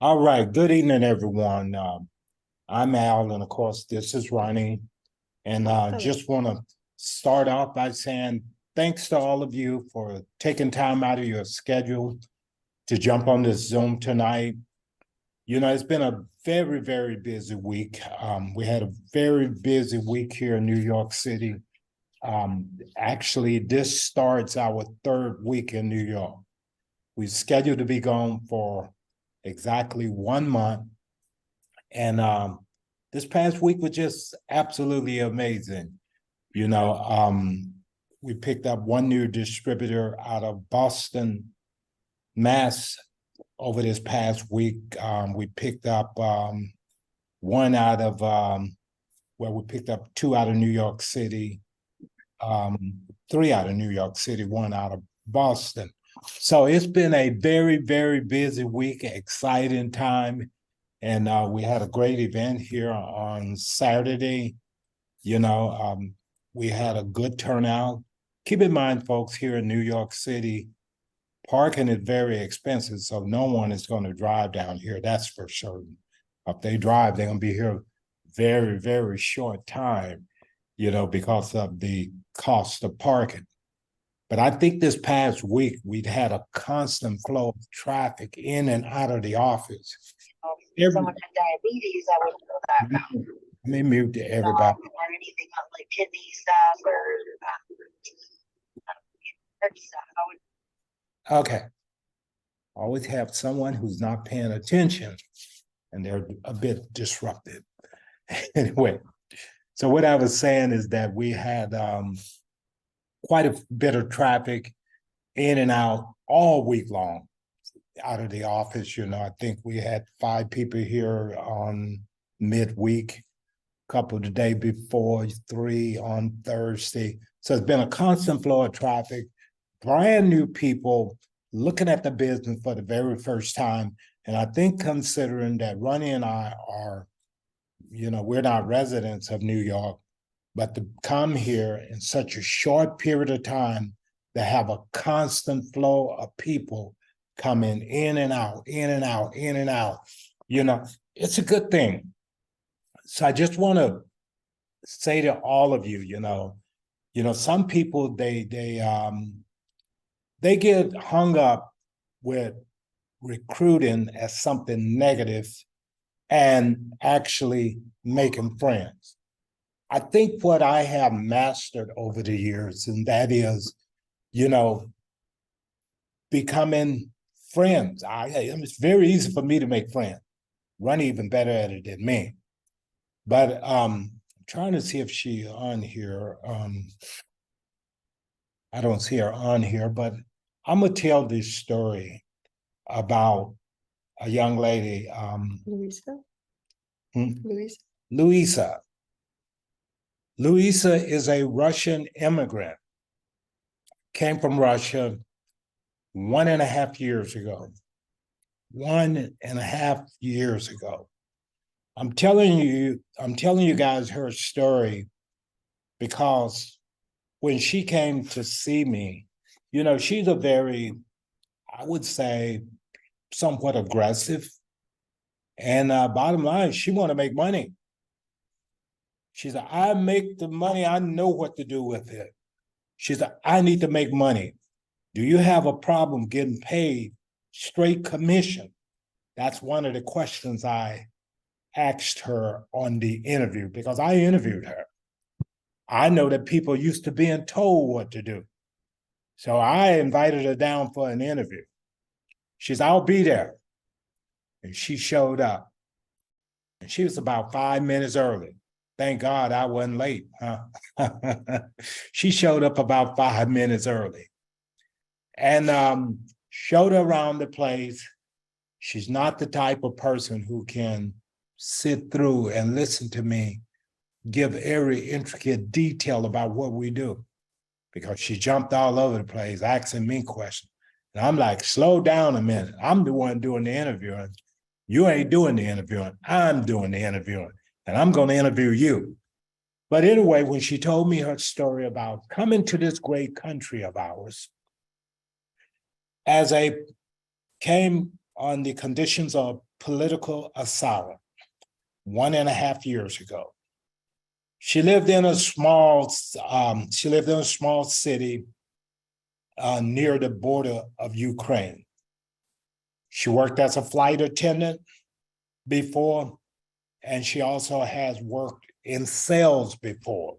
All right, good evening, everyone. I'm Al, and of course, this is Rani. And just want to start off by saying thanks to all of you for taking time out of your schedule to jump on this Zoom tonight. You know, it's been a very, very busy week. We had a very busy week here in New York City. Actually, this starts our third week in New York. We're scheduled to be gone for exactly 1 month. And this past week was just absolutely amazing. You know, we picked up one new distributor out of Boston, Mass over this past week. We picked up one out of, we picked up two out of New York City, three out of New York City, one out of Boston. So it's been a very, very busy week, exciting time. And we had a great event here on Saturday. You know, we had a good turnout. Keep in mind, folks, here in New York City, parking is very expensive, so no one is going to drive down here, that's for certain. If they drive, they're going to be here very, very short time, you know, because of the cost of parking. But I think this past week, we'd had a constant flow of traffic in and out of the office. Someone had diabetes, I would know that about. Let me mute to everybody. Or anything like kidney stuff or heart stuff. Okay. Always have someone who's not paying attention and they're a bit disruptive. Anyway, so what I was saying is that we had quite a bit of traffic in and out all week long out of the office. You know, I think we had 5 people here on midweek, a couple the day before, 3 on Thursday. So it's been a constant flow of traffic, brand new people looking at the business for the very first time. And I think considering that Rani and I are, you know, we're not residents of New York, but to come here in such a short period of time to have a constant flow of people coming in and out, in and out, in and out, you know, it's a good thing. So I just want to say to all of you, you know, some people they get hung up with recruiting as something negative and actually making friends. I think what I have mastered over the years, and that is, you know, becoming friends. It's very easy for me to make friends. Run even better at it than me. But I'm trying to see if she's on here. I don't see her on here, but I'm gonna tell this story about a young lady. Louisa? Louisa. Louisa. Louisa is a Russian immigrant, came from Russia 1.5 years ago. 1.5 years ago. I'm telling you guys her story because when she came to see me, you know, she's a very, I would say, somewhat aggressive. And bottom line, she want to make money. She said, I make the money, I know what to do with it. She said, I need to make money. Do you have a problem getting paid straight commission? That's one of the questions I asked her on the interview because I interviewed her. I know that people used to being told what to do. So I invited her down for an interview. She said, I'll be there. And she showed up. And she was about 5 minutes early. Thank God I wasn't late. Huh? She showed up about 5 minutes early and showed her around the place. She's not the type of person who can sit through and listen to me give every intricate detail about what we do, because she jumped all over the place asking me questions. And I'm like, slow down a minute. I'm the one doing the interviewing. You ain't doing the interviewing. I'm doing the interviewing. And I'm going to interview you. But anyway, when she told me her story about coming to this great country of ours, as a came on the conditions of political asylum 1.5 years ago. She lived in a small city near the border of Ukraine. She worked as a flight attendant before, and she also has worked in sales before.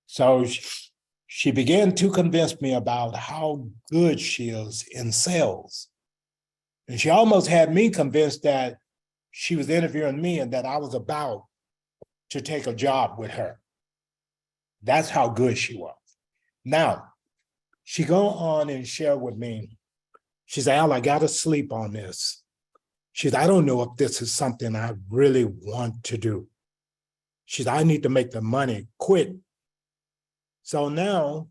So she began to convince me about how good she is in sales. And she almost had me convinced that she was interviewing me and that I was about to take a job with her. That's how good she was. Now, she go on and share with me, she said, Al, I got to sleep on this. She said, I don't know if this is something I really want to do. She said, I need to make the money quick. So now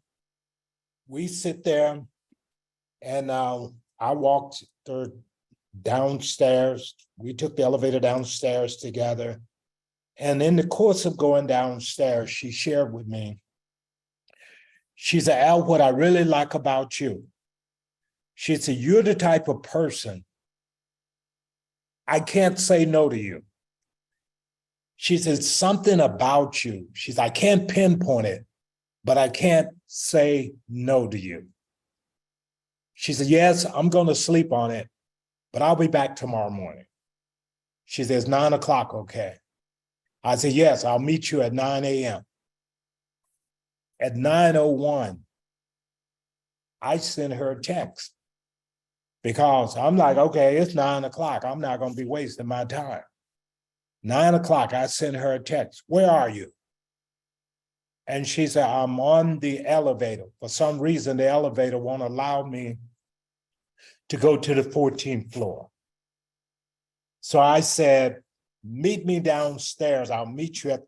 we sit there and I walked her downstairs. We took the elevator downstairs together. And in the course of going downstairs, she shared with me, she said, Al, what I really like about you, she said, you're the type of person I can't say no to you. She said, something about you. She said, I can't pinpoint it, but I can't say no to you. She said, yes, I'm going to sleep on it, but I'll be back tomorrow morning. She says, 9 o'clock, okay. I said, yes, I'll meet you at 9 a.m. At 9:01, I sent her a text because I'm like, okay, it's 9 o'clock. I'm not going to be wasting my time. 9 o'clock, I sent her a text. Where are you? And she said, I'm on the elevator. For some reason, the elevator won't allow me to go to the 14th floor. So I said, meet me downstairs. I'll meet you at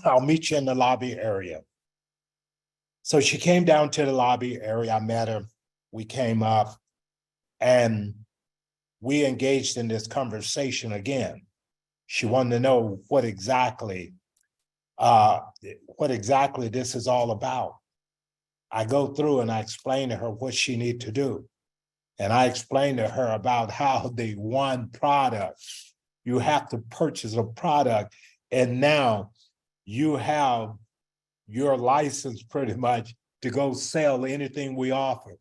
I'll meet you in the lobby area. So she came down to the lobby area. I met her. We came up and we engaged in this conversation again. She wanted to know what exactly this is all about. I go through and I explain to her what she needs to do. And I explained to her about how the one product, you have to purchase a product, and now you have your license pretty much to go sell anything we offer.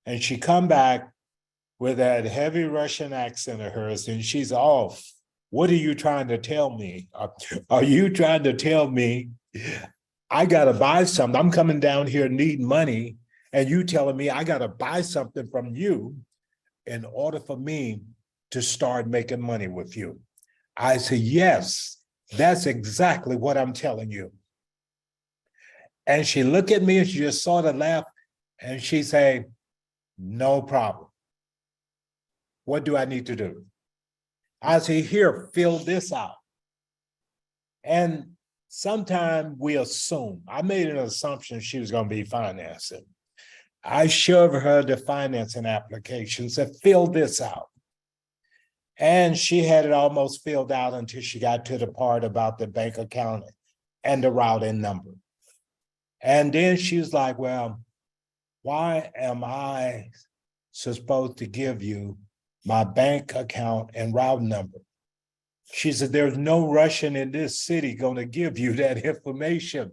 And she come back with that heavy Russian accent of hers, and she's, oh, what are you trying to tell me? Are you trying to tell me I got to buy something? I'm coming down here needing money, and you telling me I got to buy something from you in order for me to start making money with you. I said, yes, that's exactly what I'm telling you. And she looked at me and she just sort of laughed and she said, no problem. What do I need to do? I said, here, fill this out. And sometimes we assume, I made an assumption she was going to be financing. I showed her the financing application, said, fill this out. And she had it almost filled out until she got to the part about the bank account and the routing number. And then she was like, well, why am I supposed to give you my bank account and routing number? She said, there's no Russian in this city going to give you that information,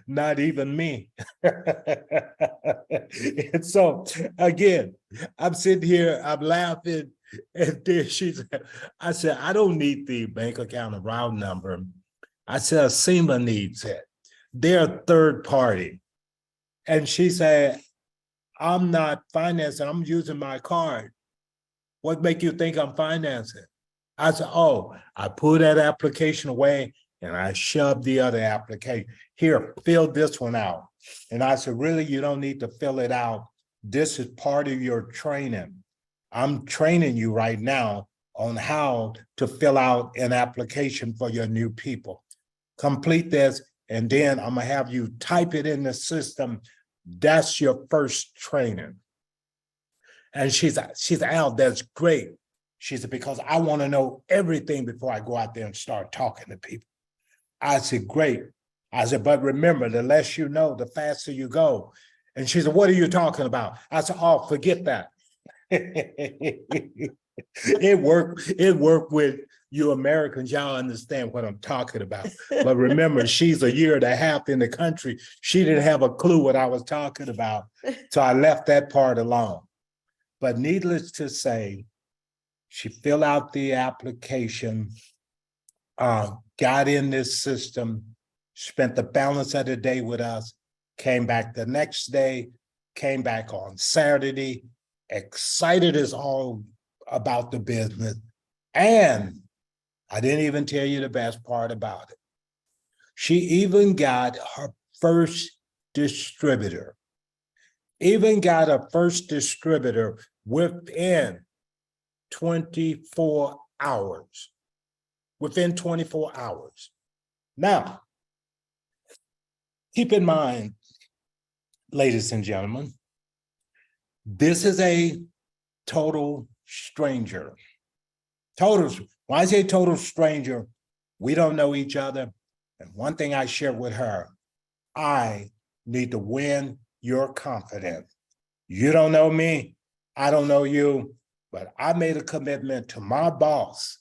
not even me. And so, again, I'm sitting here, I'm laughing, and then I said, I don't need the bank account and routing number. I said, SEMA needs it. They're a third party. And she said, I'm not financing, I'm using my card. What make you think I'm financing? I said, oh, I pulled that application away and I shoved the other application. Here, fill this one out. And I said, really, you don't need to fill it out. This is part of your training. I'm training you right now on how to fill out an application for your new people. Complete this, and then I'm gonna have you type it in the system. That's your first training. And she's Al, that's great. She said, because I want to know everything before I go out there and start talking to people. I said, great. I said, but remember, the less you know, the faster you go. And she said, what are you talking about? I said, oh, forget that. It worked with you Americans. Y'all understand what I'm talking about. But remember, she's a year and a half in the country. She didn't have a clue what I was talking about. So I left that part alone. But needless to say, she filled out the application, got in this system, spent the balance of the day with us, came back the next day, came back on Saturday, excited as all about the business. And I didn't even tell you the best part about it. She even got her first distributor, within 24 hours. Within 24 hours. Now, keep in mind, ladies and gentlemen, this is a total stranger. When I say total stranger, we don't know each other. And one thing I share with her, I need to win your confidence. You don't know me, I don't know you, but I made a commitment to my boss.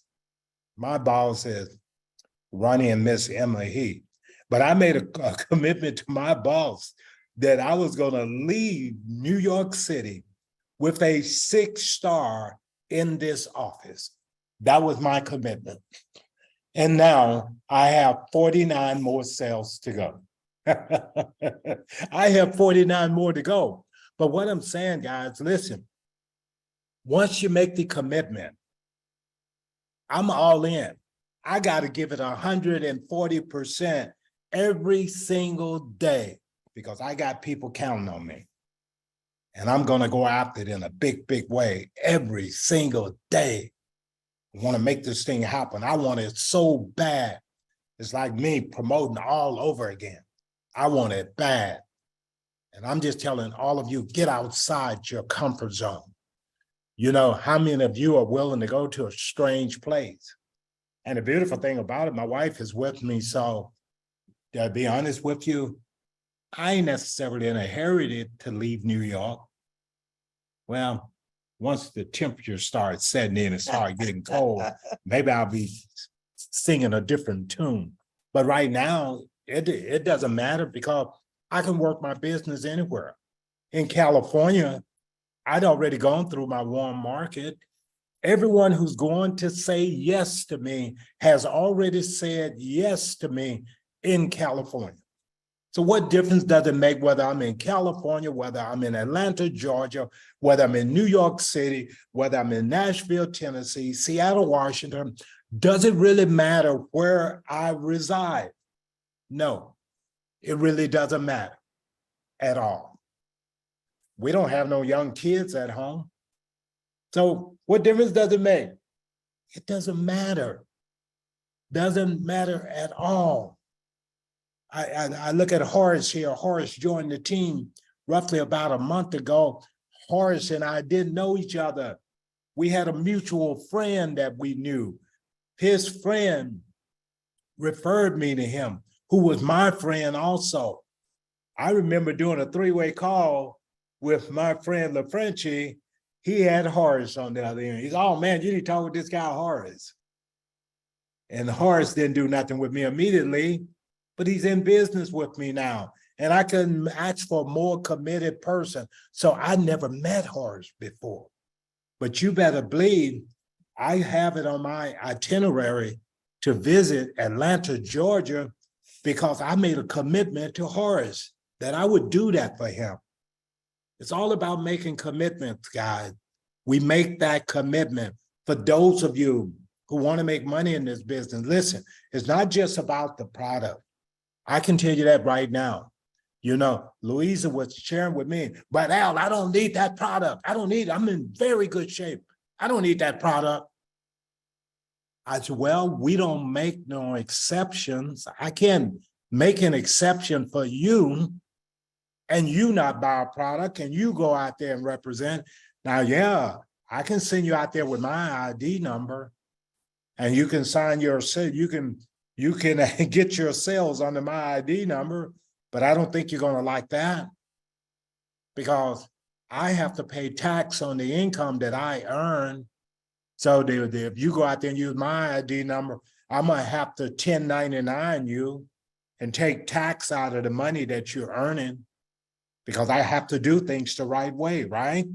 My boss is Rani and Miss Emily Heath. But I made a commitment to my boss that I was going to leave New York City with a 6-star in this office. That was my commitment. And now I have 49 more sales to go. I have 49 more to go. But what I'm saying, guys, listen, once you make the commitment, I'm all in. I got to give it 140% every single day because I got people counting on me. And I'm going to go after it in a big, big way every single day. I want to make this thing happen. I want it so bad. It's like me promoting all over again. I want it bad. And I'm just telling all of you, get outside your comfort zone. You know, how many of you are willing to go to a strange place? And the beautiful thing about it, my wife is with me. So to be honest with you, I ain't necessarily in a hurry to leave New York. Well, once the temperature starts setting in and start getting cold, maybe I'll be singing a different tune. But right now, it doesn't matter because I can work my business anywhere. In California, I'd already gone through my warm market. Everyone who's going to say yes to me has already said yes to me in California. So what difference does it make whether I'm in California, whether I'm in Atlanta, Georgia, whether I'm in New York City, whether I'm in Nashville, Tennessee, Seattle, Washington? Does it really matter where I reside? No, it really doesn't matter at all. We don't have no young kids at home. So what difference does it make? It doesn't matter. Doesn't matter at all. I look at Horace here. Horace joined the team roughly about a month ago. Horace and I didn't know each other. We had a mutual friend that we knew. His friend referred me to him, who was my friend also. I remember doing a 3-way call with my friend LaFrenchie. He had Horace on the other end. He's, oh man, you need to talk with this guy, Horace. And Horace didn't do nothing with me immediately, but he's in business with me now. And I couldn't ask for a more committed person. So I never met Horace before. But you better believe I have it on my itinerary to visit Atlanta, Georgia, because I made a commitment to Horace that I would do that for him. It's all about making commitments, guys. We make that commitment. For those of you who want to make money in this business, listen, it's not just about the product. I can tell you that right now. You know, Louisa was sharing with me, but Al, I don't need that product. I don't need it. I'm in very good shape. I don't need that product. I said, well, we don't make no exceptions. I can't make an exception for you and you not buy a product and you go out there and represent. Now, yeah, I can send you out there with my ID number and you can sign your, you can get your sales under my ID number, but I don't think you're going to like that because I have to pay tax on the income that I earn. So if you go out there and use my ID number, I'm gonna have to 1099 you and take tax out of the money that you're earning because I have to do things the right way, right?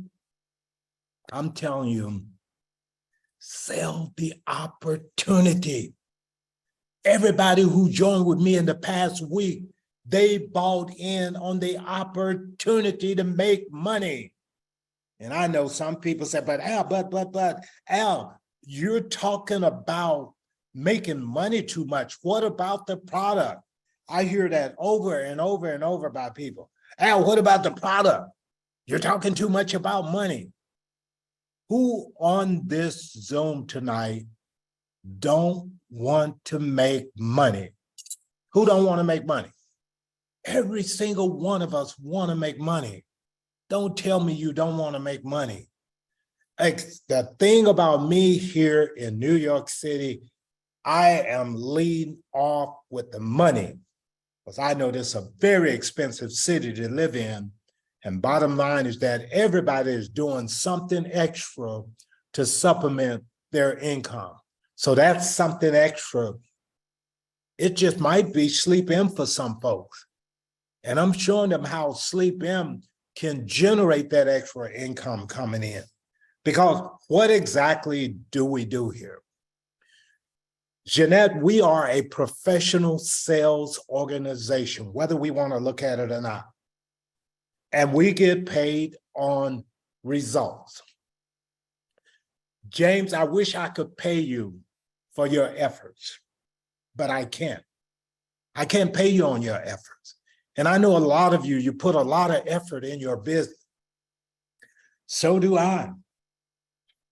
I'm telling you, sell the opportunity. Everybody who joined with me in the past week, they bought in on the opportunity to make money. And I know some people say, but Al, Al, you're talking about making money too much. What about the product? I hear that over and over and over by people. Al, what about the product? You're talking too much about money. Who on this Zoom tonight don't want to make money? Who don't want to make money? Every single one of us want to make money. Don't tell me you don't want to make money. The thing about me here in New York City, I am leading off with the money because I know this is a very expensive city to live in. And bottom line is that everybody is doing something extra to supplement their income. So that's something extra. It just might be sleep in for some folks. And I'm showing them how sleep in can generate that extra income coming in. Because what exactly do we do here? Jeanette, we are a professional sales organization, whether we want to look at it or not. And we get paid on results. James, I wish I could pay you for your efforts, but I can't. I can't pay you on your efforts. And I know a lot of you put a lot of effort in your business. So do I.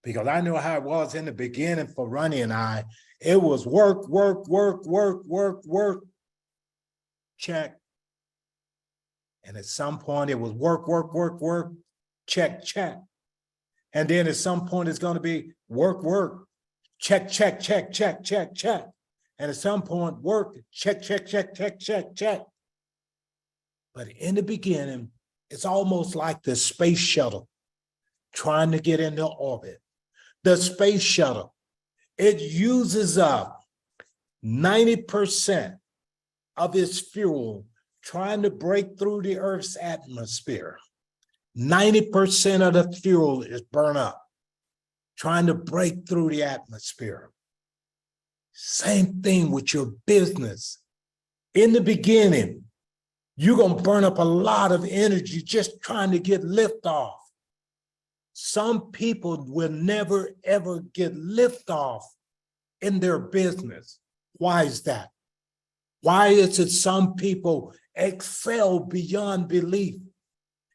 Because I know how it was in the beginning for Rani and I. It was work, check. And at some point it was work, check. And then at some point it's going to be work, check. And at some point work, check. But in the beginning, it's almost like the space shuttle trying to get into orbit. The space shuttle, it uses up 90% of its fuel trying to break through the Earth's atmosphere. 90% of the fuel is burned up, trying to break through the atmosphere. Same thing with your business. In the beginning, you're going to burn up a lot of energy just trying to get liftoff. Some people will never, ever get liftoff in their business. Why is that? Why is it some people excel beyond belief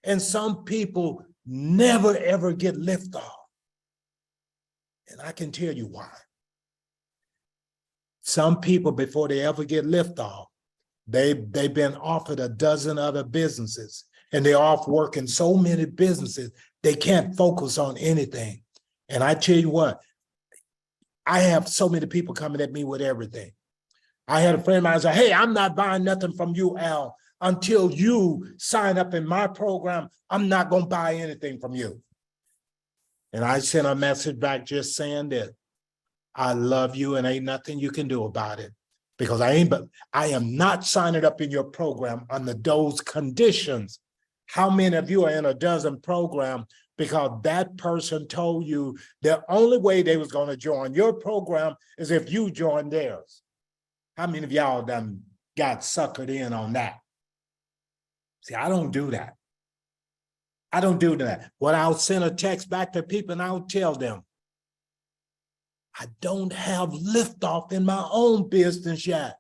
and some people never, ever get liftoff? And I can tell you why. Some people, before they ever get liftoff, they've been offered a dozen other businesses and they're off working so many businesses, they can't focus on anything. And I tell you what, I have so many people coming at me with everything. I had a friend of mine say, hey, I'm not buying nothing from you, Al, until you sign up in my program. I'm not going to buy anything from you. And I sent a message back just saying that I love you and ain't nothing you can do about it. Because I am not signing up in your program under those conditions. How many of you are in a dozen program because that person told you the only way they was going to join your program is if you joined theirs? How many of y'all done got suckered in on that? See, I don't do that. I don't do that. When I'll send a text back to people and I'll tell them, I don't have liftoff in my own business yet.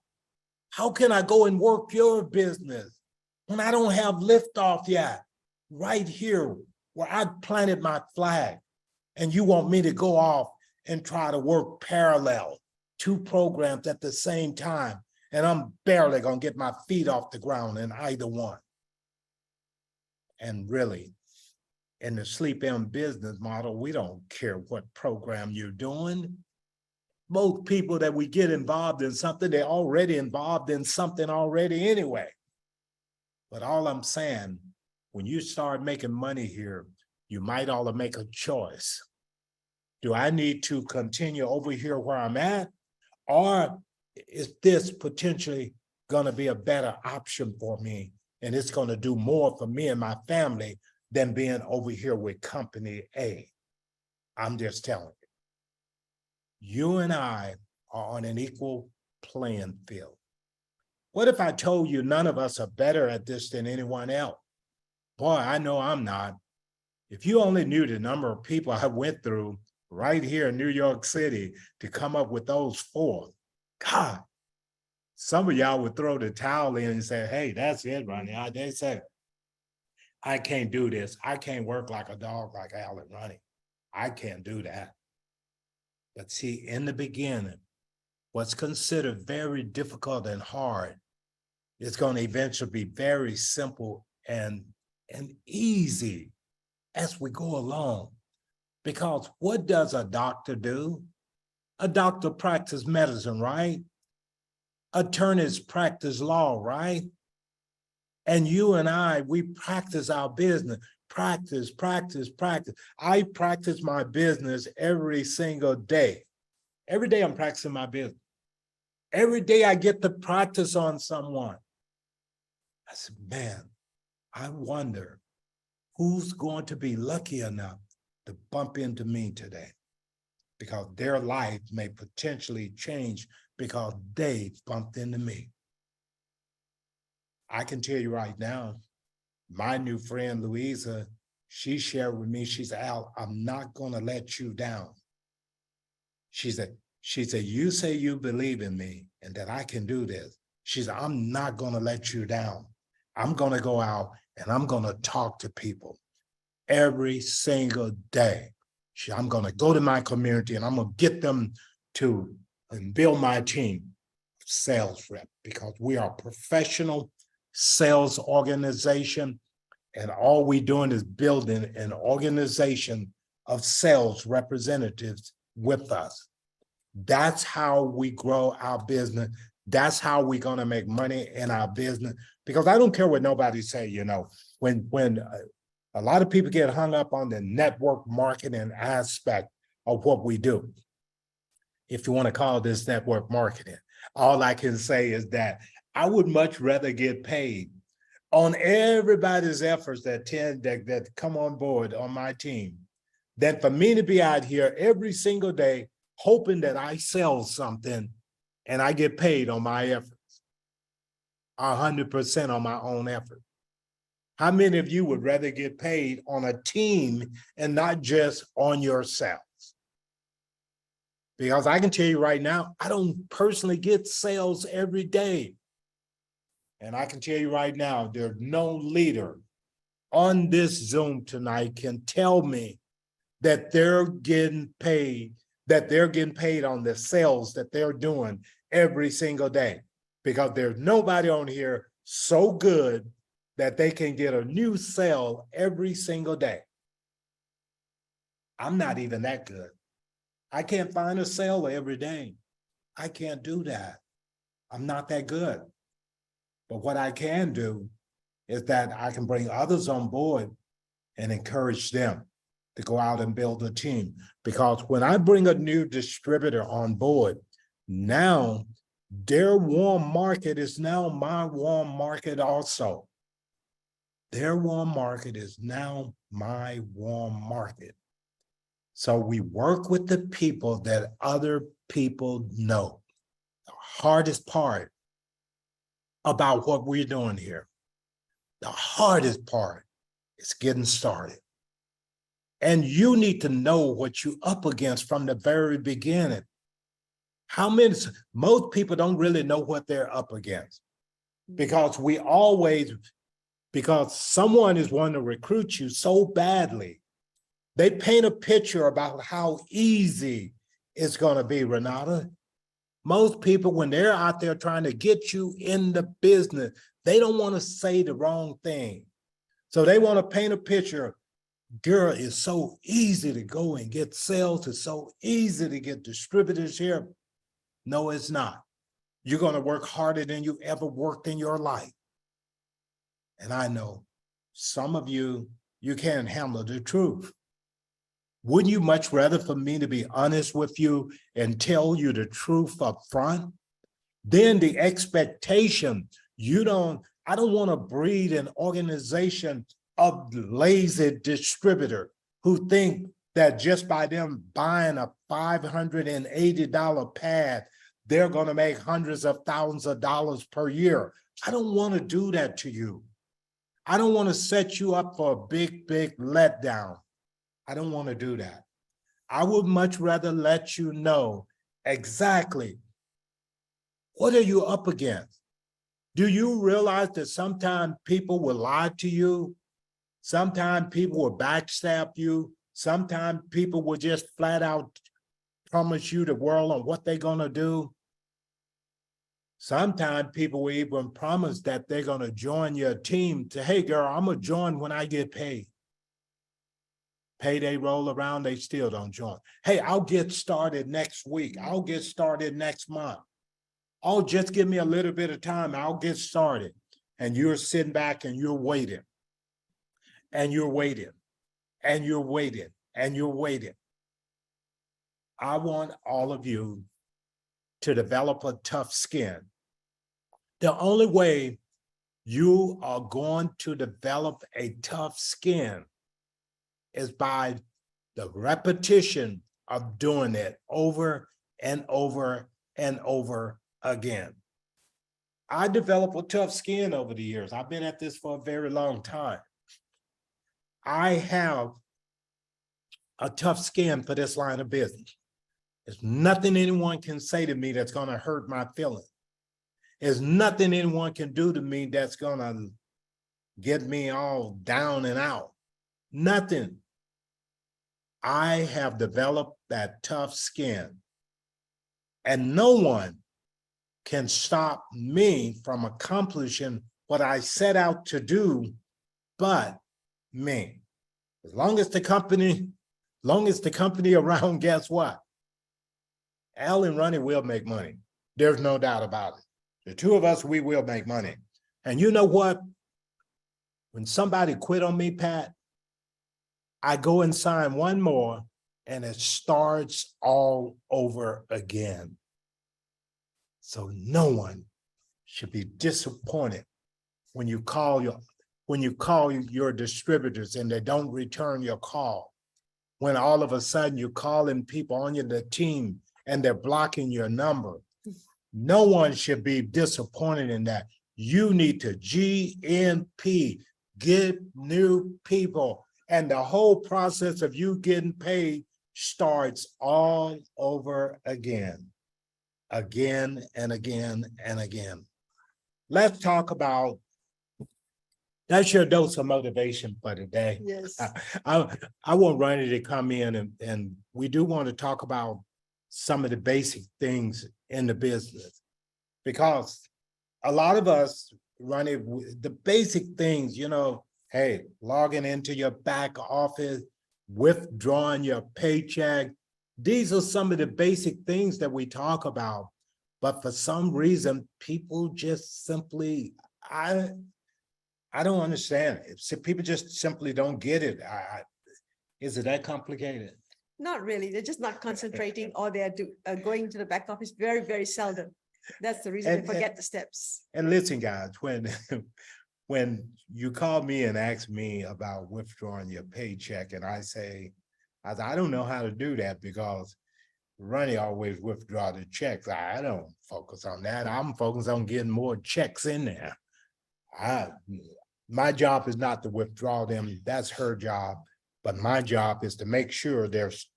How can I go and work your business when I don't have liftoff yet? Right here where I planted my flag and you want me to go off and try to work parallel, two programs at the same time, and I'm barely gonna get my feet off the ground in either one. And really, in the sleep-in business model, we don't care what program you're doing. Most people that we get involved in something, they're already involved in something already anyway. But all I'm saying, when you start making money here, you might ought to make a choice. Do I need to continue over here where I'm at? Or is this potentially gonna be a better option for me? And it's gonna do more for me and my family than being over here with company A. I'm just telling you. You and I are on an equal playing field. What if I told you none of us are better at this than anyone else? Boy, I know I'm not. If you only knew the number of people I went through right here in New York City to come up with those four, God, some of y'all would throw the towel in and say, hey, that's it, Ronnie. They say, I can't do this. I can't work like a dog like Al and Ronnie. I can't do that. But see, in the beginning, what's considered very difficult and hard is going to eventually be very simple and easy as we go along. Because what does a doctor do? A doctor practices medicine, right? Attorneys practice law, right? And you and I, we practice our business. Practice, practice, practice. I practice my business every single day. Every day I'm practicing my business. Every day I get to practice on someone. I said, man, I wonder who's going to be lucky enough to bump into me today, because their life may potentially change because they bumped into me. I can tell you right now, my new friend Louisa, she shared with me, she said, Al, I'm not gonna let you down. She said, you say you believe in me and that I can do this. She said, I'm not gonna let you down. I'm gonna go out and I'm gonna talk to people every single day. I'm gonna go to my community and I'm gonna get them to build my team, sales rep, because we are a professional sales organization, and all we're doing is building an organization of sales representatives with us. That's how we grow our business. That's how we're gonna make money in our business. Because I don't care what nobody say, you know, when a lot of people get hung up on the network marketing aspect of what we do. If you want to call this network marketing, all I can say is that I would much rather get paid on everybody's efforts that come on board on my team than for me to be out here every single day hoping that I sell something and I get paid on my efforts, 100% on my own effort. How many of you would rather get paid on a team and not just on yourselves? Because I can tell you right now, I don't personally get sales every day. And I can tell you right now, there's no leader on this Zoom tonight can tell me that they're getting paid on the sales that they're doing every single day. Because there's nobody on here so good that they can get a new sale every single day. I'm not even that good. I can't find a sale every day. I can't do that. I'm not that good. But what I can do is that I can bring others on board and encourage them to go out and build a team. Because when I bring a new distributor on board, now their warm market is now my warm market also. Their warm market is now my warm market. So we work with the people that other people know. The hardest part about what we're doing here, the hardest part is getting started. And you need to know what you're up against from the very beginning. Most people don't really know what they're up against, because because someone is wanting to recruit you so badly. They paint a picture about how easy it's going to be, Renata. Most people, when they're out there trying to get you in the business, they don't want to say the wrong thing. So they want to paint a picture. Girl, it's so easy to go and get sales. It's so easy to get distributors here. No, it's not. You're going to work harder than you ever worked in your life. And I know some of you, you can't handle the truth. Wouldn't you much rather for me to be honest with you and tell you the truth up front? Then the expectation, I don't want to breed an organization of lazy distributor who think that just by them buying a $580 pad, they're going to make hundreds of thousands of dollars per year. I don't want to do that to you. I don't want to set you up for a big, big letdown. I don't want to do that. I would much rather let you know exactly what are you up against. Do you realize that sometimes people will lie to you? Sometimes people will backstab you. Sometimes people will just flat out promise you the world on what they're gonna do. Sometimes people will even promise that they're gonna join your team to, hey girl, I'm gonna join when I get paid. Payday roll around, they still don't join. Hey, I'll get started next week. I'll get started next month. Oh, just give me a little bit of time. I'll get started. And you're sitting back and you're waiting. And you're waiting. And you're waiting. And you're waiting. I want all of you to develop a tough skin. The only way you are going to develop a tough skin is by the repetition of doing it over and over and over again. I developed a tough skin over the years. I've been at this for a very long time. I have a tough skin for this line of business. There's nothing anyone can say to me that's going to hurt my feelings. There's nothing anyone can do to me that's going to get me all down and out. Nothing. I have developed that tough skin, and no one can stop me from accomplishing what I set out to do, but me. As long as the company around, guess what? Al and Rani will make money. There's no doubt about it. The two of us, we will make money. And you know what? When somebody quit on me, Pat, I go and sign one more and it starts all over again. So no one should be disappointed when you call your distributors and they don't return your call. When all of a sudden you're calling people on the team and they're blocking your number. No one should be disappointed in that. You need to GNP, get new people. And the whole process of you getting paid starts all over again and again and again. Let's talk about, that's your dose of motivation for today. Yes. I want Rani to come in and we do want to talk about some of the basic things in the business, because a lot of us, Rani, the basic things, hey, logging into your back office, withdrawing your paycheck. These are some of the basic things that we talk about. But for some reason, people just simply, I don't understand it. So people just simply don't get it. Is it that complicated? Not really. They're just not concentrating, or they're going to the back office very, very seldom. That's the reason they forget the steps. And listen, guys, when you call me and ask me about withdrawing your paycheck, and I say, I don't know how to do that because Rani always withdraw the checks. I don't focus on that. I'm focused on getting more checks in there. My job is not to withdraw them. That's her job. But my job is to make sure there's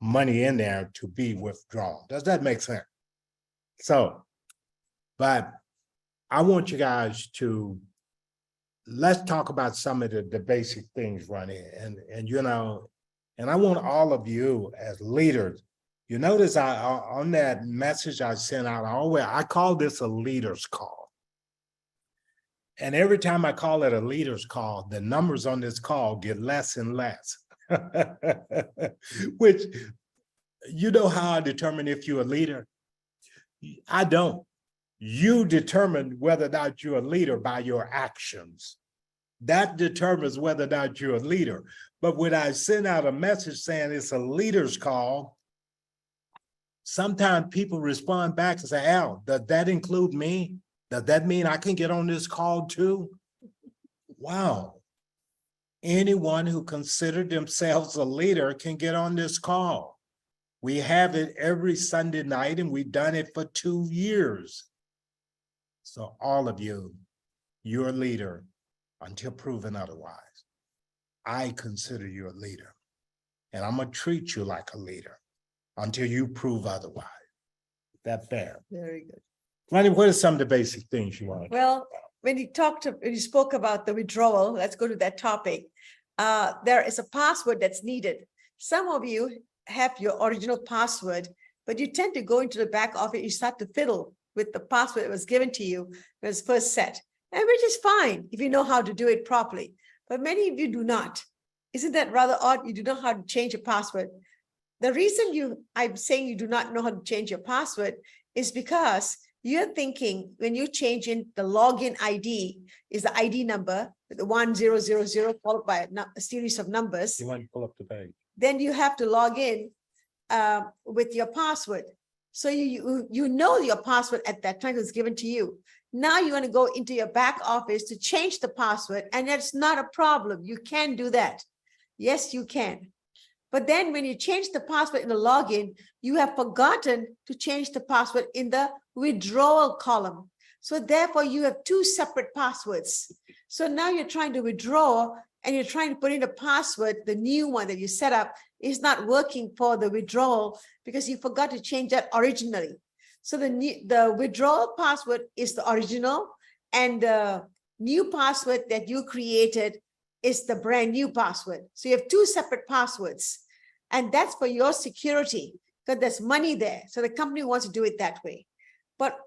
money in there to be withdrawn. Does that make sense? So, but I want you guys to, let's talk about some of the basic things, Rani, and I want all of you as leaders. You notice on that message I sent out, I call this a leader's call. And every time I call it a leader's call, the numbers on this call get less and less. Which, you know how I determine if you're a leader? I don't. You determine whether or not you're a leader by your actions. That determines whether or not you're a leader. But when I send out a message saying it's a leader's call, sometimes people respond back and say, Al, does that include me? Does that mean I can get on this call too? Wow. Anyone who considered themselves a leader can get on this call. We have it every Sunday night and we've done it for 2 years. So all of you, you're a leader until proven otherwise. I consider you a leader and I'm gonna treat you like a leader until you prove otherwise. That fair? Very good. Rani, what are some of the basic things you want? Well, when you spoke about the withdrawal, let's go to that topic. There is a password that's needed. Some of you have your original password, but you tend to go into the back office, you start to fiddle with the password that was given to you when it was first set, and which is fine if you know how to do it properly. But many of you do not. Isn't that rather odd? You do not know how to change a password. The reason I'm saying you do not know how to change your password is because you're thinking when you change in the login ID is the ID number, the 1000 followed by a series of numbers. You want to pull up the page. Then you have to log in with your password. So you know your password at that time was given to you. Now you want to go into your back office to change the password, and that's not a problem. You can do that. Yes, you can. But then when you change the password in the login, you have forgotten to change the password in the withdrawal column. So therefore you have two separate passwords. So now you're trying to withdraw and you're trying to put in a password, the new one that you set up is not working for the withdrawal because you forgot to change that originally. So the withdrawal password is the original and the new password that you created is the brand new password. So you have two separate passwords, and that's for your security because there's money there. So the company wants to do it that way. But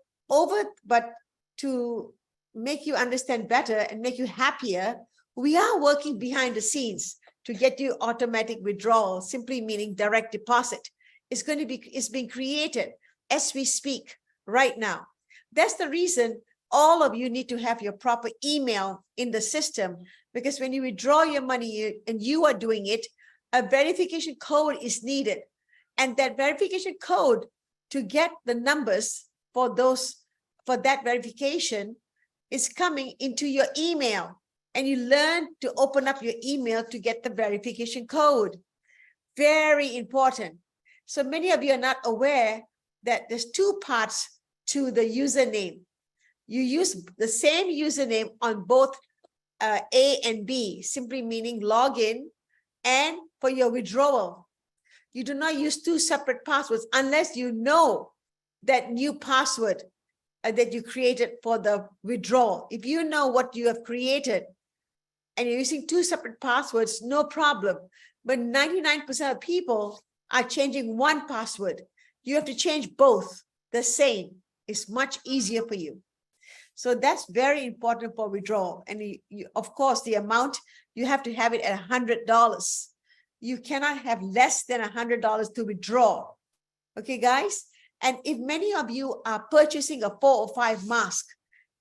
to make you understand better and make you happier, we are working behind the scenes to get you automatic withdrawal, simply meaning direct deposit. It's being created as we speak right now. That's the reason all of you need to have your proper email in the system, because when you withdraw your money and you are doing it, a verification code is needed. And that verification code to get the numbers for that verification is coming into your email. And you learn to open up your email to get the verification code. Very important. So many of you are not aware that there's two parts to the username. You use the same username on both A and B, simply meaning login and for your withdrawal. You do not use two separate passwords unless you know that new password that you created for the withdrawal. If you know what you have created and you're using two separate passwords, no problem. But 99% of people are changing one password. You have to change both the same. It's much easier for you. So that's very important for withdrawal. And of course, the amount, you have to have it at $100. You cannot have less than $100 to withdraw. Okay, guys? And if many of you are purchasing a 405 mask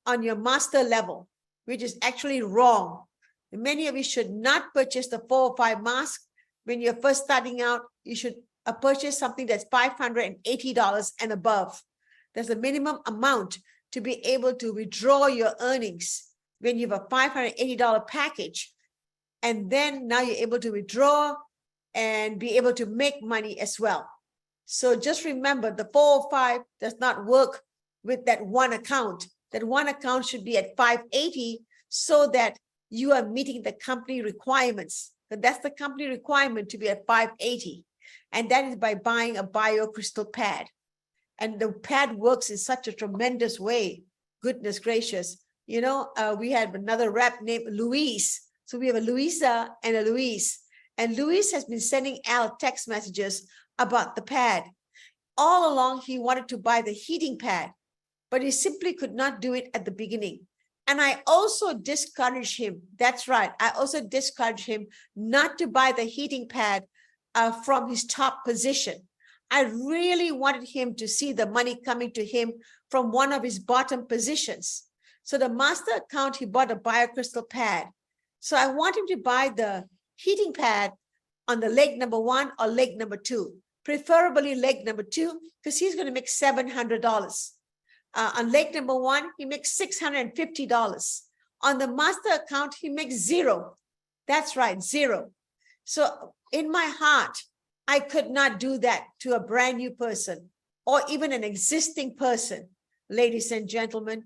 on your master level, which is actually wrong, many of you should not purchase the 405 mask. When you're first starting out, you should purchase something that's $580 and above. There's a minimum amount to be able to withdraw your earnings when you have a $580 package. And then now you're able to withdraw and be able to make money as well. So just remember, the 405 does not work with that one account. That one account should be at 580 so that you are meeting the company requirements. But that's the company requirement to be at 580. And that is by buying a BioCrystal pad. And the pad works in such a tremendous way. Goodness gracious. You know, we had another rep named Luis. So we have a Luisa and a Luis. And Luis has been sending Al text messages about the pad. All along, he wanted to buy the heating pad, but he simply could not do it at the beginning. And I also discouraged him. That's right. I also discouraged him not to buy the heating pad from his top position. I really wanted him to see the money coming to him from one of his bottom positions. So the master account, he bought a BioCrystal pad. So I want him to buy the heating pad on the leg number 1 or leg number 2, preferably leg number 2, because he's going to make $700. On leg number 1, he makes $650. On the master account, he makes 0. That's right, 0. So in my heart, I could not do that to a brand new person or even an existing person. Ladies and gentlemen,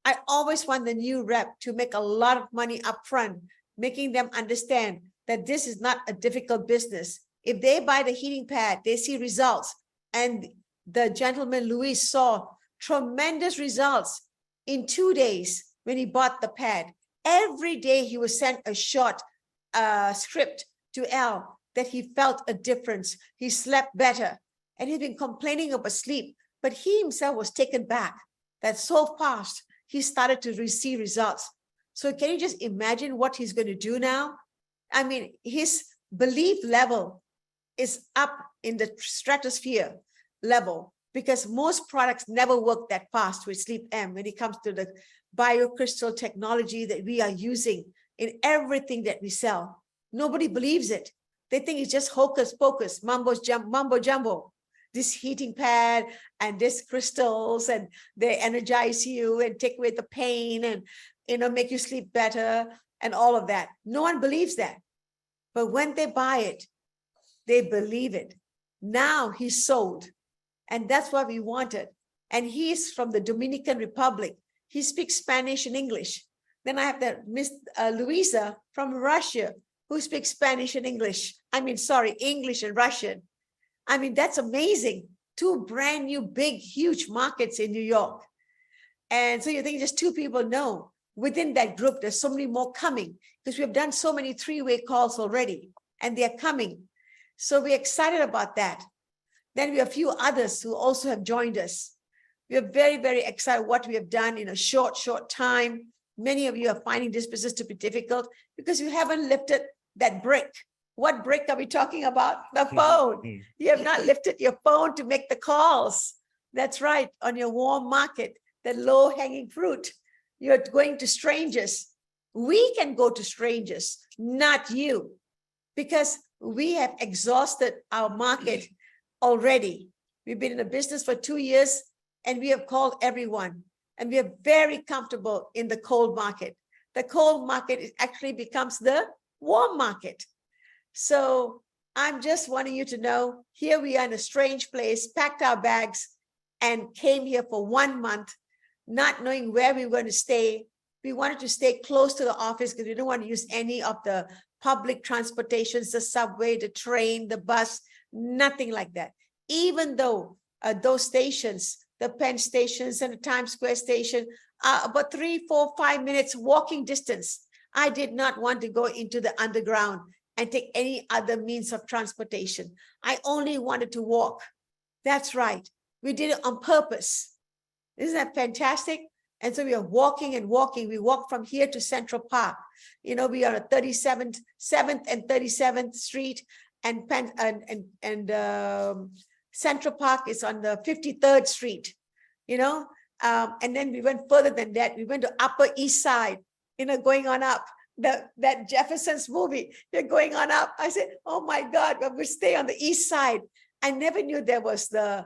I always want the new rep to make a lot of money upfront, making them understand that this is not a difficult business. If they buy the heating pad, they see results. And the gentleman, Luis, saw tremendous results in 2 days when he bought the pad. Every day he was sent a short script to Al that he felt a difference. He slept better, and he'd been complaining about sleep, but he himself was taken back that so fast he started to receive results. So can you just imagine what he's going to do now? I mean, his belief level is up in the stratosphere level, because most products never work that fast with Sleep M when it comes to the biocrystal technology that we are using in everything that we sell. Nobody believes it. They think it's just hocus pocus, mumbo jumbo. This heating pad and this crystals, and they energize you and take away the pain and, make you sleep better and all of that. No one believes that. But when they buy it, they believe it. Now he's sold. And that's what we wanted. And he's from the Dominican Republic. He speaks Spanish and English. Then I have that Miss Luisa from Russia, who speaks Spanish and English. English and Russian. I mean, that's amazing. 2 brand new, big, huge markets in New York. And so you think just 2 people? No. Within that group, there's so many more coming, because we have done so many 3-way calls already, and they're coming. So we're excited about that. Then we have a few others who also have joined us. We are very, very excited what we have done in a short time. Many of you are finding this business to be difficult because you haven't lifted that brick. What brick are we talking about? The phone. You have not lifted your phone to make the calls. That's right. On your warm market, the low-hanging fruit. You're going to strangers. We can go to strangers, not you, because we have exhausted our market already. We've been in the business for 2 years, and we have called everyone, and we are very comfortable in the cold market. The cold market actually becomes the warm market. So I'm just wanting you to know, here we are in a strange place, packed our bags and came here for 1 month, not knowing where we were going to stay. We wanted to stay close to the office because we don't want to use any of the public transportations, the subway, the train, the bus, nothing like that. Even though those stations, the Penn stations and the Times Square station, are about 3, 4, 5 minutes walking distance. I did not want to go into the underground and take any other means of transportation. I only wanted to walk. That's right. We did it on purpose. Isn't that fantastic? And so we are walking and walking. We walk from here to Central Park. We are at 7th and 37th Street, and Central Park is on the 53rd Street. And then we went further than that. We went to Upper East Side. Going on up. That Jefferson's movie, they're going on up. I said, oh my God, but we stay on the east side. I never knew there was the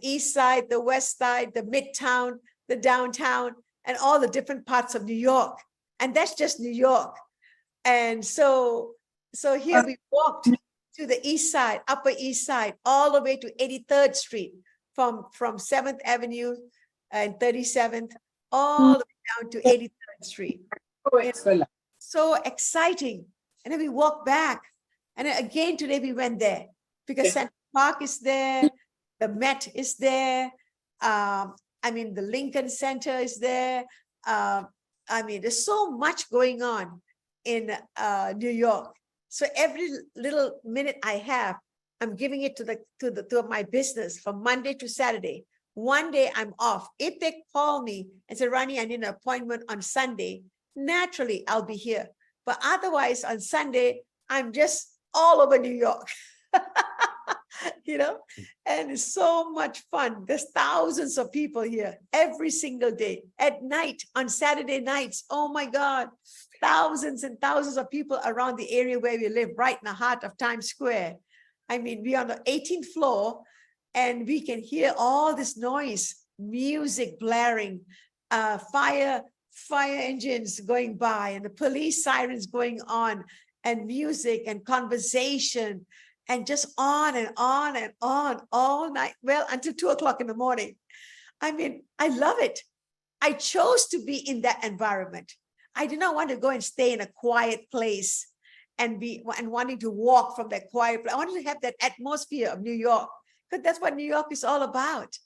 east side, the west side, the midtown, the downtown, and all the different parts of New York. And that's just New York. And so here we walked to the east side, Upper East Side, all the way to 83rd Street, from 7th Avenue and 37th, all the way down to 83rd Street. It's so exciting. And then we walked back. And then again, today we went there because Central Park is there. The Met is there. The Lincoln Center is there. There's so much going on in New York. So every little minute I have, I'm giving it to my business from Monday to Saturday. One day I'm off. If they call me and say, Rani, I need an appointment on Sunday, naturally I'll be here. But otherwise on Sunday, I'm just all over New York. And it's so much fun. There's thousands of people here every single day. At night, on Saturday nights, oh my God, thousands and thousands of people around the area where we live, right in the heart of Times Square. I mean, we're on the 18th floor and we can hear all this noise, music blaring, fire engines going by and the police sirens going on and music and conversation and just on and on and on all night, well, until 2 o'clock in the morning. I mean, I love it. I chose to be in that environment. I did not want to go and stay in a quiet place and wanting to walk from that quiet place. I wanted to have that atmosphere of New York, because that's what New York is all about.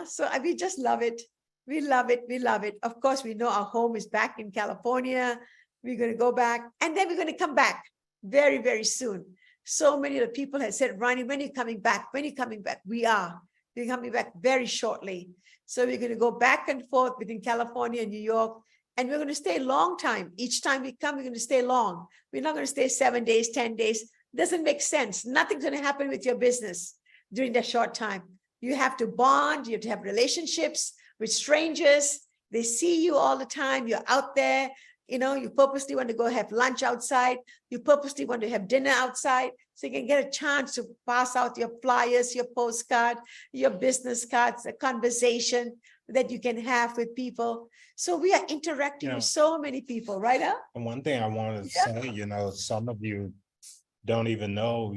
So we just love it. We love it. We love it. Of course, we know our home is back in California. We're going to go back and then we're going to come back very, very soon. So many of the people have said, Rani, when are you coming back? When are you coming back? We're coming back very shortly. So we're going to go back and forth between California and New York. And we're going to stay a long time. Each time we come, we're going to stay long. We're not going to stay 7 days, 10 days. Doesn't make sense. Nothing's going to happen with your business during that short time. You have to bond. You have to have relationships with strangers. They see you all the time. You're out there. You purposely want to go have lunch outside. You purposely want to have dinner outside. So you can get a chance to pass out your flyers, your postcard, your business cards, a conversation that you can have with people. So we are interacting with so many people, right? And one thing I wanted to say, some of you don't even know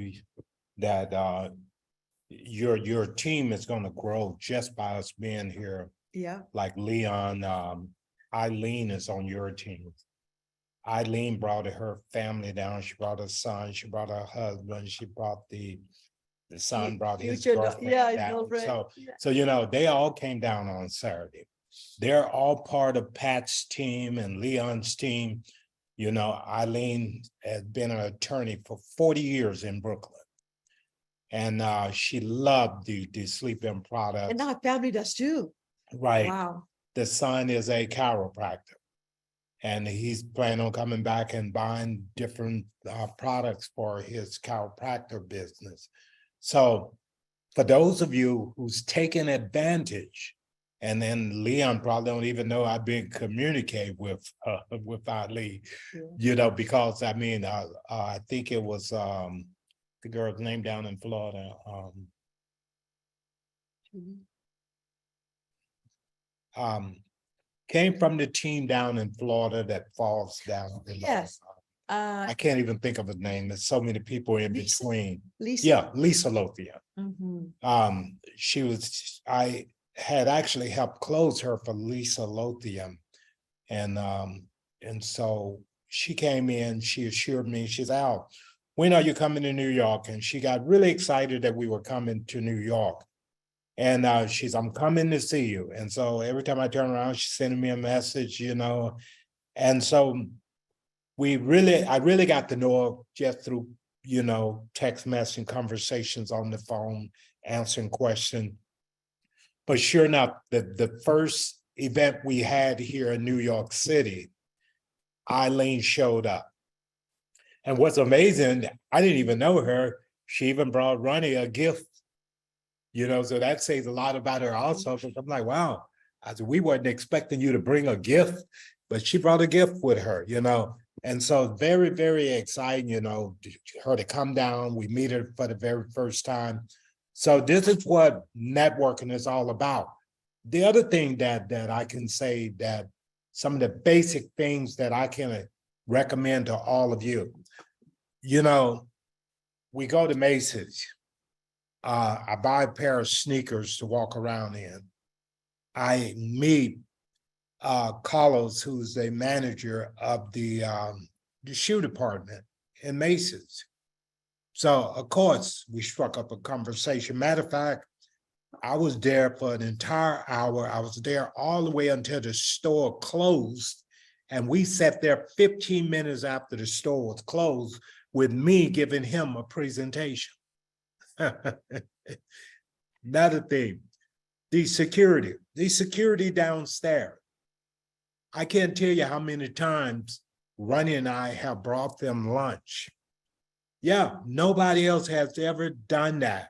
that your team is going to grow just by us being here. Yeah. Like Leon, Eileen is on your team. Eileen brought her family down. She brought her son. She brought her husband. She brought the son brought his girlfriend down. So they all came down on Saturday. They're all part of Pat's team and Leon's team. Eileen has been an attorney for 40 years in Brooklyn. And she loved the sleep-in products. And our family does too. Right. Wow. The son is a chiropractor. And he's planning on coming back and buying different products for his chiropractor business. So for those of you who's taken advantage, and then Leon probably don't even know I've been communicating with Ali, because I think it was the girl's name down in Florida. Came from the team down in Florida that falls down. Yes. I can't even think of his name. There's so many people in between. Lisa. Yeah, Lisa Lothian. Mm-hmm. I had actually helped close her for Lisa Lothian. And so she came in, she assured me, she's out. When are you coming to New York? And she got really excited that we were coming to New York. And I'm coming to see you. And so every time I turn around, she's sending me a message, And so I really got to know her just through, text messaging, conversations on the phone, answering questions. But sure enough, the first event we had here in New York City, Eileen showed up. And what's amazing, I didn't even know her. She even brought Rani a gift. So that says a lot about her also. So I'm like, wow, we weren't expecting you to bring a gift, but she brought a gift with her, And so very, very exciting, her to come down. We meet her for the very first time. So this is what networking is all about. The other thing that I can say, that some of the basic things that I can recommend to all of you, we go to Macy's. I buy a pair of sneakers to walk around in. I meet Carlos, who's a manager of the shoe department in Macy's. So, of course, we struck up a conversation. Matter of fact, I was there for an entire hour. I was there all the way until the store closed. And we sat there 15 minutes after the store was closed with me giving him a presentation. Another thing, the security downstairs. I can't tell you how many times Rani and I have brought them lunch. Yeah, nobody else has ever done that.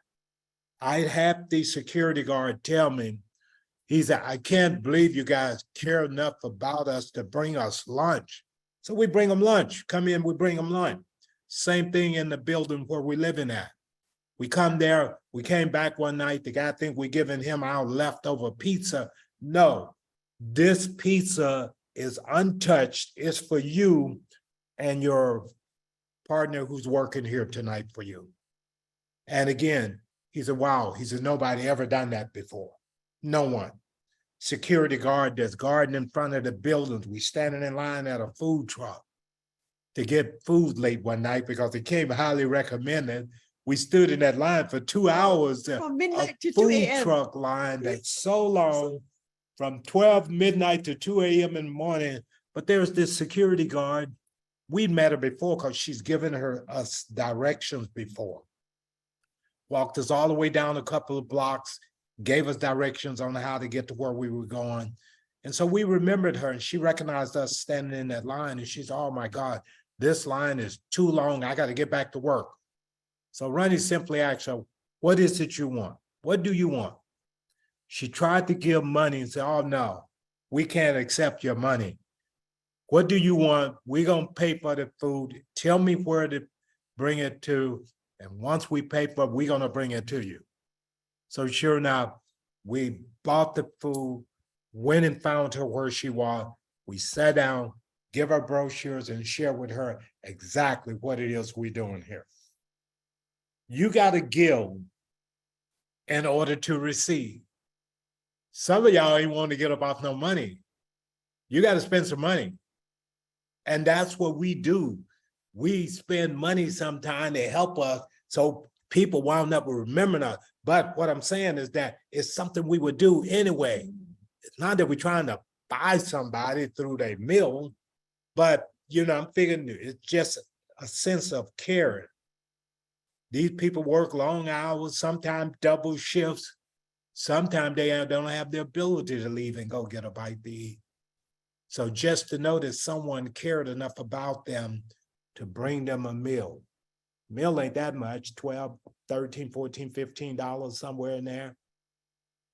I had the security guard tell me, he said, I can't believe you guys care enough about us to bring us lunch. So we bring them lunch, come in, we bring them lunch. Same thing in the building where we're living at. We come there, we came back one night, the guy think we're giving him our leftover pizza. No, this pizza is untouched. It's for you and your partner who's working here tonight for you. And again, he said, wow, he said, nobody ever done that before. No one. Security guard that's guarding in front of the buildings. We standing in line at a food truck to get food late one night because it came highly recommended. We stood in that line for 2 hours. From midnight to 2 food a.m. truck line that's so long, from 12 midnight to 2 a.m. in the morning. But there's this security guard. We'd met her before because she's given us directions before. Walked us all the way down a couple of blocks, gave us directions on how to get to where we were going. And so we remembered her and she recognized us standing in that line and she said, oh my God, this line is too long. I got to get back to work. So Rani simply asked her, what is it you want? What do you want? She tried to give money and said, oh no, we can't accept your money. What do you want? We're going to pay for the food. Tell me where to bring it to. And once we pay for it, we're going to bring it to you. So sure enough, we bought the food, went and found her where she was. We sat down, give her brochures and share with her exactly what it is we're doing here. You got to give in order to receive. Some of y'all ain't want to get up off no money. You got to spend some money. And that's what we do. We spend money sometime to help us so people wound up remembering us. But what I'm saying is that it's something we would do anyway. It's not that we're trying to buy somebody through their meal, but you know, I'm figuring it's just a sense of caring. These people work long hours, sometimes double shifts. Sometimes they don't have the ability to leave and go get a bite to eat. So just to know that someone cared enough about them to bring them a meal. Meal ain't that much, $12, $13, $14, $15, somewhere in there.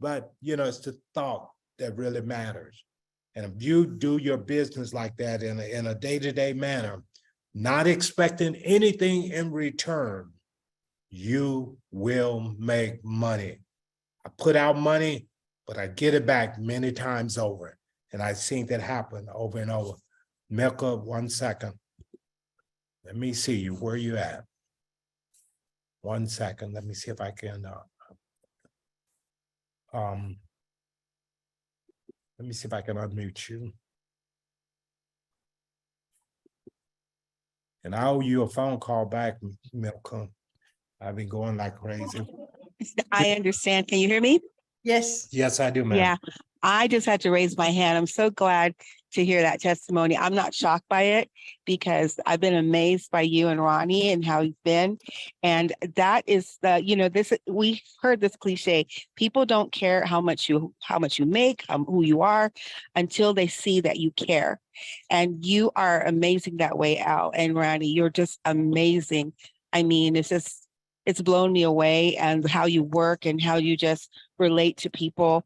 But, you know, it's the thought that really matters. And if you do your business like that in a day-to-day manner, not expecting anything in return, you will make money. I put out money, but I get it back many times over. And I've seen that happen over and over. Milka, 1 second. Let me see you. Where you at? 1 second. Let me see if I can. Let me see if I can unmute you. And I owe you a phone call back, Milka. I've been going like crazy. I understand. Can you hear me? Yes. Yes, I do, ma'am. Yeah, I just had to raise my hand. I'm so glad to hear that testimony. I'm not shocked by it because I've been amazed by you and Ronnie and how you've been. And that is the, you know, this, we heard this cliche. People don't care how much you make, who you are, until they see that you care. And you are amazing that way, Al and Ronnie. You're just amazing. I mean, it's blown me away, and how you work and how you just relate to people,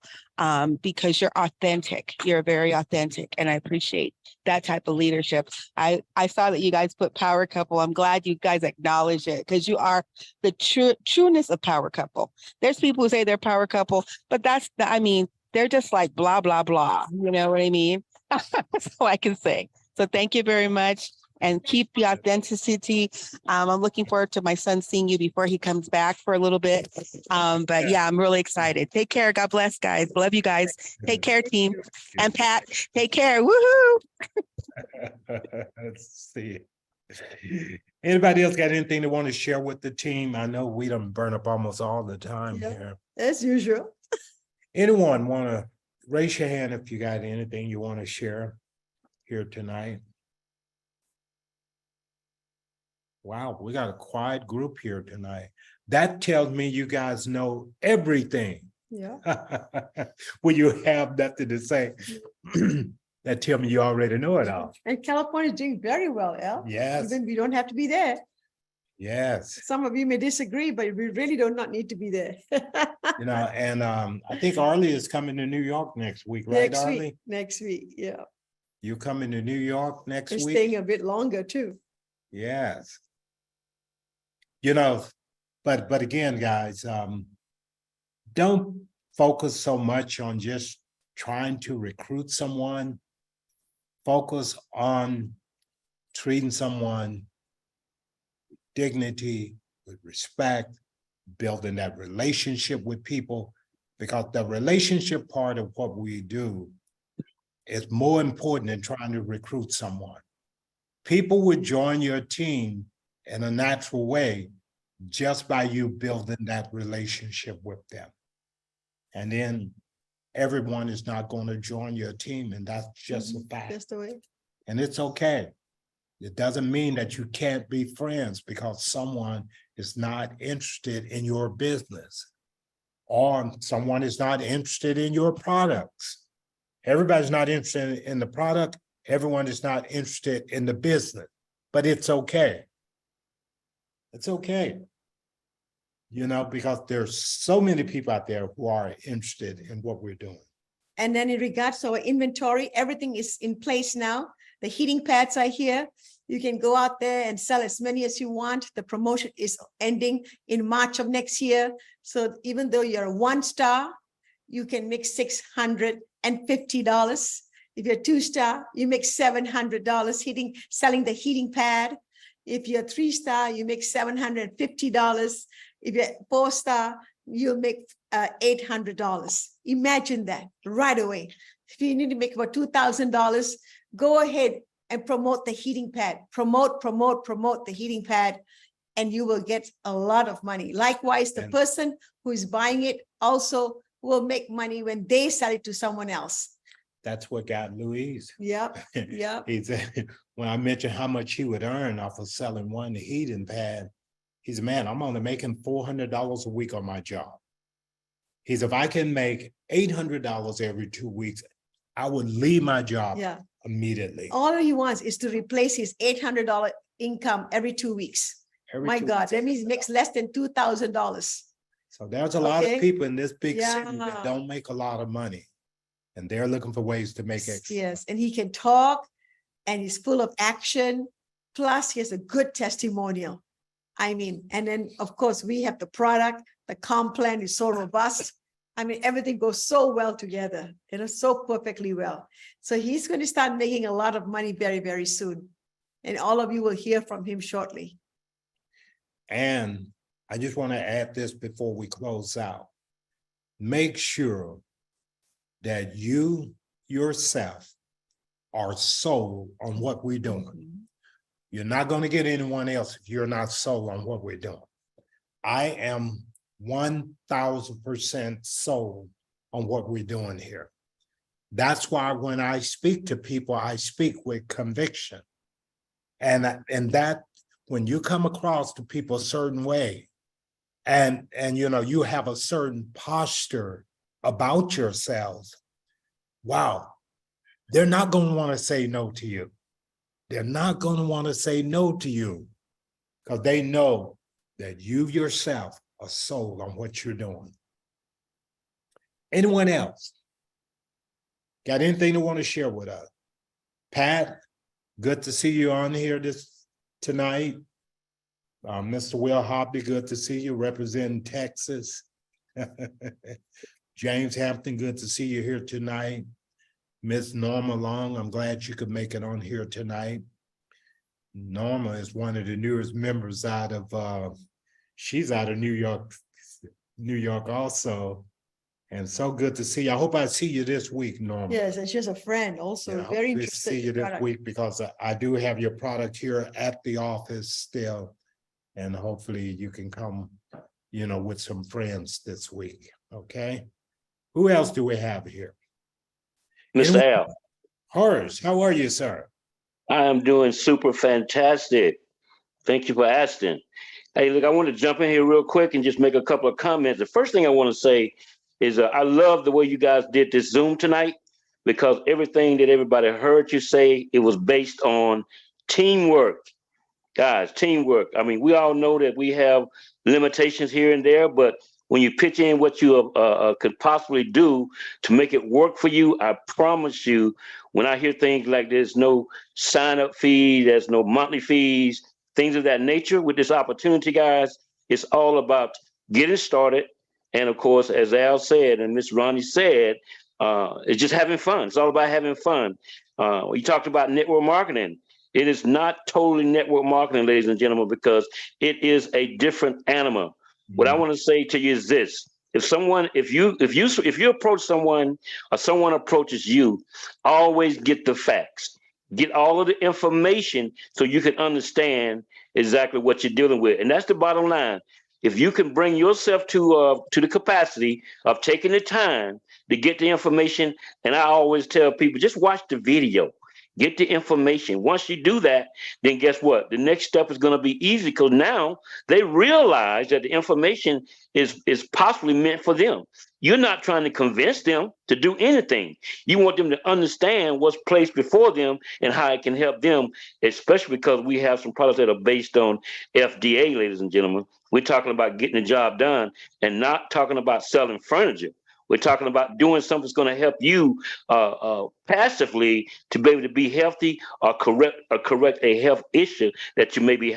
because you're authentic. You're very authentic, and I appreciate that type of leadership. I saw that you guys put power couple. I'm glad you guys acknowledge it, because you are the trueness of power couple. There's people who say they're power couple, but they're just like blah, blah, blah. You know what I mean? That's all I can say. So thank you very much. And keep the authenticity. I'm looking forward to my son seeing you before he comes back for a little bit. But yeah, I'm really excited. Take care. God bless, guys. Love you guys. Take care, team. And Pat, take care. Woohoo! Let's see. Anybody else got anything they want to share with the team? I know we don't burn up almost all the time here. As usual. Anyone want to raise your hand if you got anything you want to share here tonight? Wow, we got a quiet group here tonight. That tells me you guys know everything. Yeah. When you have nothing to say, that tells me you already know it all. And California is doing very well, El. Yes. Even we don't have to be there. Yes. Some of you may disagree, but we really do not need to be there. You know, and I think Arlie is coming to New York next week, right, Arlie? Next week, yeah. You coming to New York next You're week? staying a bit longer too. Yes. You know, but again, guys, don't focus so much on just trying to recruit someone. Focus on treating someone with dignity, with respect, building that relationship with people, because the relationship part of what we do is more important than trying to recruit someone. People would join your team in a natural way just by you building that relationship with them. And then everyone is not going to join your team, and that's just a fact. Just the way. And it's okay. It doesn't mean that you can't be friends because someone is not interested in your business or someone is not interested in your products. Everybody's not interested in the product. Everyone is not interested in the business, but it's okay. It's okay. You know, because there's so many people out there who are interested in what we're doing. And then in regards to our inventory, everything is in place now. The heating pads are here. You can go out there and sell as many as you want. The promotion is ending in March of next year. So even though you're a 1-star, you can make $650. If you're 2-star, you make $700 selling the heating pad. If you're 3-star, you make $750. If you're 4-star, you'll make $800. Imagine that right away. If you need to make about $2,000, go ahead and promote the heating pad. Promote the heating pad, and you will get a lot of money. Likewise, the person who is buying it also will make money when they sell it to someone else. That's what got Louise. Yep. He said, when I mentioned how much he would earn off of selling one heating pad, he said, man, I'm only making $400 a week on my job. He said, if I can make $800 every 2 weeks, I would leave my job immediately. All he wants is to replace his $800 income every 2 weeks. My God, that means he makes less than $2,000. So there's a lot of people in this big city that don't make a lot of money, and they're looking for ways to make extra. Yes, and he can talk, and he's full of action. Plus, he has a good testimonial. I mean, and then of course we have the product. The comp plan is so robust. I mean, everything goes so well together, so perfectly well. So he's going to start making a lot of money very, very soon. And all of you will hear from him shortly. And I just want to add this before we close out. Make sure that you yourself are sold on what we're doing. You're not going to get anyone else if you're not sold on what we're doing. I am 1000% sold on what we're doing here. That's why when I speak to people, I speak with conviction. And that when you come across to people a certain way, and you have a certain posture about yourselves, wow, they're not going to want to say no to you. They're not going to want to say no to you because they know that you yourself are sold on what you're doing. Anyone else got anything to want to share with us? Pat, good to see you on here tonight. Mr. Will Hoppy, good to see you representing Texas. James Hampton, good to see you here tonight. Miss Norma Long, I'm glad you could make it on here tonight. Norma is one of the newest members out of, she's out of New York also. And so good to see you. I hope I see you this week, Norma. Yes, and she's a friend also, very interested. See you this week because I do have your product here at the office still. And hopefully you can come, with some friends this week, okay? Who else do we have here? Mr. Al. Horace, how are you, sir? I am doing super fantastic. Thank you for asking. Hey, look, I want to jump in here real quick and just make a couple of comments. The first thing I want to say is I love the way you guys did this Zoom tonight, because everything that everybody heard you say, it was based on teamwork. Guys, teamwork. I mean, we all know that we have limitations here and there, but when you pitch in what you could possibly do to make it work for you, I promise you, when I hear things like there's no sign-up fee, there's no monthly fees, things of that nature with this opportunity, guys, it's all about getting started. And of course, as Al said and Miss Ronnie said, it's just having fun. It's all about having fun. We talked about network marketing. It is not totally network marketing, ladies and gentlemen, because it is a different animal. What I want to say to you is this: if you approach someone or someone approaches you, always get the facts, get all of the information so you can understand exactly what you're dealing with, and that's the bottom line. If you can bring yourself to the capacity of taking the time to get the information, and I always tell people, just watch the video. Get the information. Once you do that, then guess what? The next step is going to be easy because now they realize that the information is possibly meant for them. You're not trying to convince them to do anything. You want them to understand what's placed before them and how it can help them, especially because we have some products that are based on FDA, ladies and gentlemen. We're talking about getting the job done and not talking about selling furniture. We're talking about doing something that's going to help you passively to be able to be healthy or correct a health issue that you may be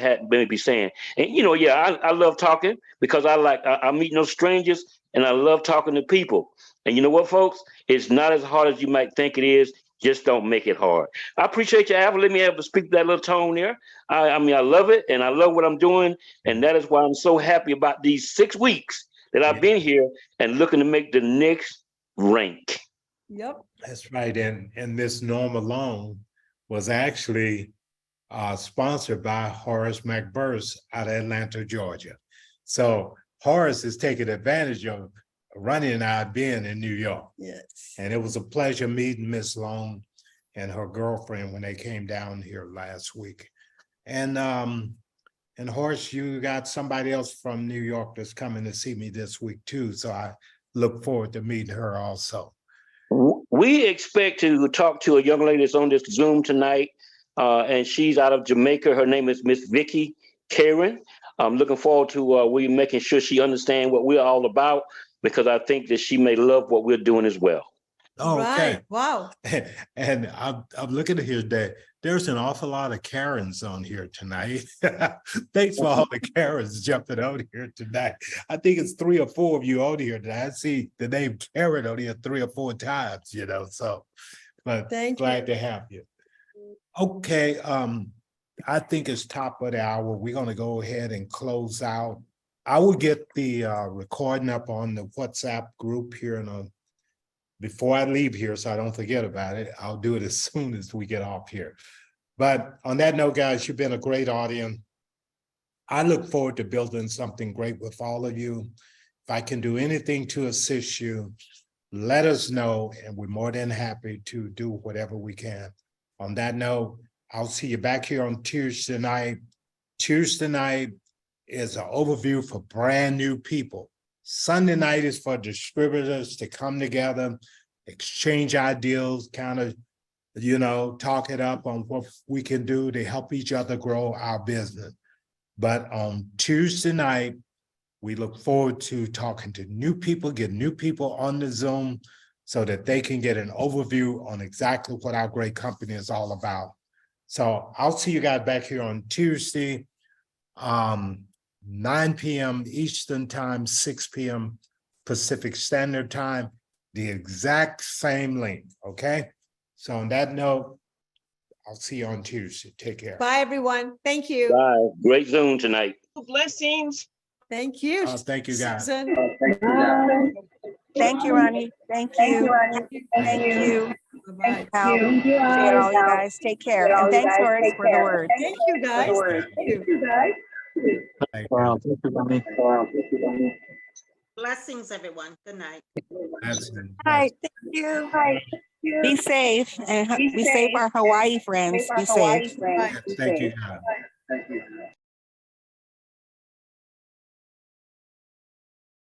saying. And I love talking because I meet no strangers and I love talking to people. And you know what, folks? It's not as hard as you might think it is. Just don't make it hard. I appreciate you, Al. Let me have to speak that little tone there. I mean, I love it and I love what I'm doing. And that is why I'm so happy about these 6 weeks that I've been here and looking to make the next rank. Yep. That's right. And this Norm Alone was actually sponsored by Horace McBurst out of Atlanta, Georgia. So Horace is taking advantage of Rani and I being in New York. Yes. And it was a pleasure meeting Miss Long and her girlfriend when they came down here last week. And Horace, you got somebody else from New York that's coming to see me this week too. So I look forward to meeting her also. We expect to talk to a young lady that's on this Zoom tonight, and she's out of Jamaica. Her name is Miss Vicky Karen. I'm looking forward to we making sure she understands what we're all about, because I think that she may love what we're doing as well. Oh, okay. Right. Wow. And I'm looking at here that there's an awful lot of Karens on here tonight. Thanks for all the Karens jumping on here tonight. I think it's 3 or 4 of you on here tonight. I see the name Karen on here 3 or 4 times, so, but glad to have you. Okay, I think it's top of the hour. We're going to go ahead and close out. I will get the recording up on the WhatsApp group here before I leave here, so I don't forget about it. I'll do it as soon as we get off here. But on that note, guys, you've been a great audience. I look forward to building something great with all of you. If I can do anything to assist you, let us know, and we're more than happy to do whatever we can. On that note, I'll see you back here on Tuesday night. Tuesday night is an overview for brand new people. Sunday night is for distributors to come together, exchange ideas, kind of, talk it up on what we can do to help each other grow our business. But on Tuesday night, we look forward to talking to new people, get new people on the Zoom so that they can get an overview on exactly what our great company is all about. So I'll see you guys back here on Tuesday. 9 p.m. Eastern Time, 6 p.m. Pacific Standard Time, the exact same link, okay? So on that note, I'll see you on Tuesday. Take care. Bye, everyone. Thank you. Bye. Great Zoom tonight. Blessings. Thank you. Thank you, guys. Susan. Thank you, Ronnie. Thank you. Thank you. Bye-bye. Appreciate all you guys. Take care. And thanks, Horace, for the word. Thank you, guys. Thank you. Blessings, everyone. Good night. Hi, thank you. Be safe and be safe, our Hawaii friends. Be safe. Bye. Thank you.